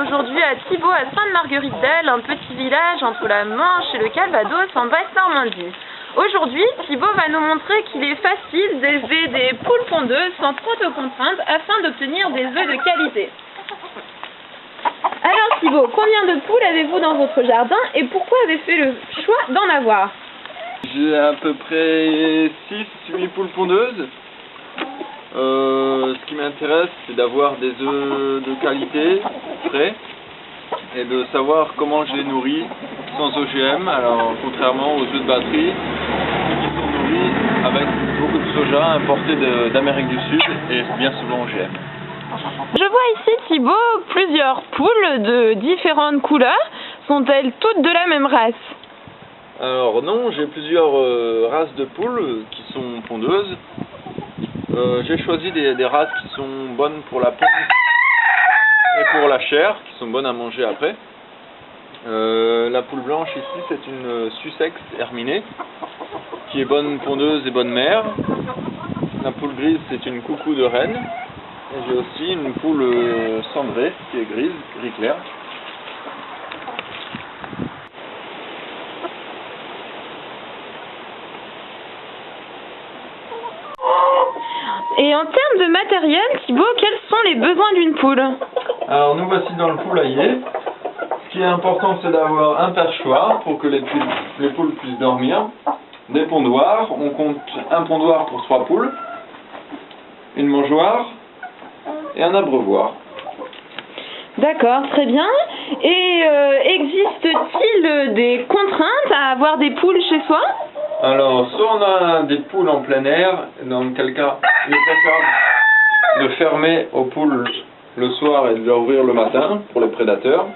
aujourd'hui à Thibaut, à Sainte-Marguerite-d'Elle, un petit village entre la Manche et le Calvados en Basse-Normandie. Aujourd'hui, Thibaut va nous montrer qu'il est facile d'élever des poules pondeuses sans trop de contraintes afin d'obtenir des œufs de qualité. Alors Thibaut, combien de poules avez-vous dans votre jardin et pourquoi avez-vous fait le choix d'en avoir? J'ai à peu près 6-8 poules pondeuses. Ce qui m'intéresse, c'est d'avoir des œufs de qualité, frais, et de savoir comment je les nourris sans OGM. Alors, contrairement aux œufs de batterie, qui sont nourris avec beaucoup de soja importé d'Amérique du Sud et bien souvent OGM. Je vois ici, Thibaut, plusieurs poules de différentes couleurs. Sont-elles toutes de la même race? Alors non, j'ai plusieurs races de poules qui sont pondeuses. J'ai choisi des races qui sont bonnes pour la ponte et pour la chair, qui sont bonnes à manger après. La poule blanche ici, c'est une Sussex herminée, qui est bonne pondeuse et bonne mère. La poule grise, c'est une coucou de reine. Et j'ai aussi une poule cendrée, qui est grise, gris clair. Et en termes de matériel, Thibaut, quels sont les besoins d'une poule? Alors nous voici dans le poulailler. Ce qui est important, c'est d'avoir un perchoir pour que les poules puissent dormir. Des pondoirs, on compte un pondoir pour 3 poules, une mangeoire et un abreuvoir. D'accord, très bien. Et existe-t-il des contraintes à avoir des poules chez soi? Alors, soit on a des poules en plein air, dans quel cas il est préférable de fermer aux poules le soir et de leur ouvrir le matin pour les prédateurs.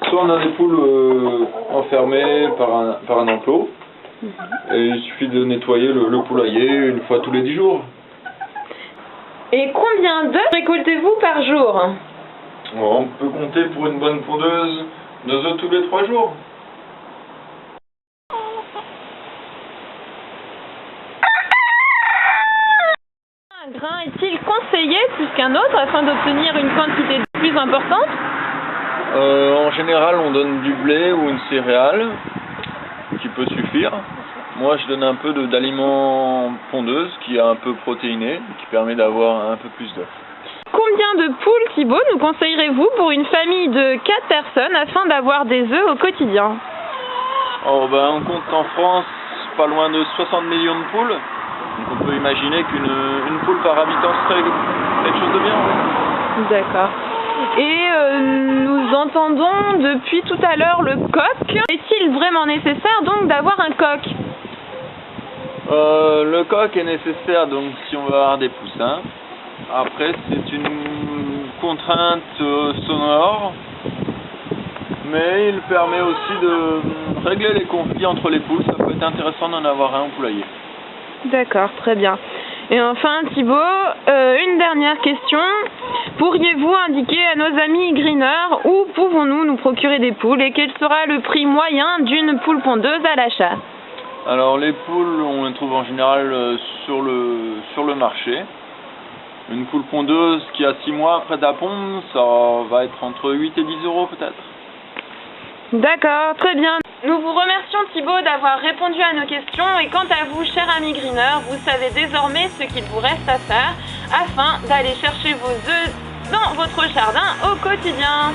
Soit on a des poules enfermées par un enclos. Et il suffit de nettoyer le poulailler une fois tous les 10 jours. Et combien d'œufs récoltez-vous par jour? On peut compter pour une bonne pondeuse 2 œufs tous les 3 jours. Un grain est-il conseillé plus qu'un autre afin d'obtenir une quantité plus importante? En général, on donne du blé ou une céréale qui peut suffire. Moi, je donne un peu d'aliments pondeuses qui est un peu protéiné, qui permet d'avoir un peu plus d'œufs. Combien de poules, Thibaut, nous conseillerez-vous pour une famille de 4 personnes afin d'avoir des œufs au quotidien? On compte en France pas loin de 60 millions de poules. Donc on peut imaginer qu'une poule par habitant serait quelque chose de bien. D'accord. Et nous entendons depuis tout à l'heure le coq. Est-il vraiment nécessaire donc d'avoir un coq? Le coq est nécessaire donc si on veut avoir des poussins. Après, c'est une contrainte sonore, mais il permet aussi de régler les conflits entre les poules. Ça peut être intéressant d'en avoir un au poulailler. D'accord, très bien. Et enfin, Thibaut, une dernière question. Pourriez-vous indiquer à nos amis greeners où pouvons-nous nous procurer des poules et quel sera le prix moyen d'une poule pondeuse à l'achat? Alors, les poules, on les trouve en général sur le marché. Une poule pondeuse qui a 6 mois après la ponde, ça va être entre 8 et 10 euros peut-être. D'accord, très bien. Nous vous remercions Thibaut d'avoir répondu à nos questions et quant à vous, cher ami greener, vous savez désormais ce qu'il vous reste à faire afin d'aller chercher vos œufs dans votre jardin au quotidien.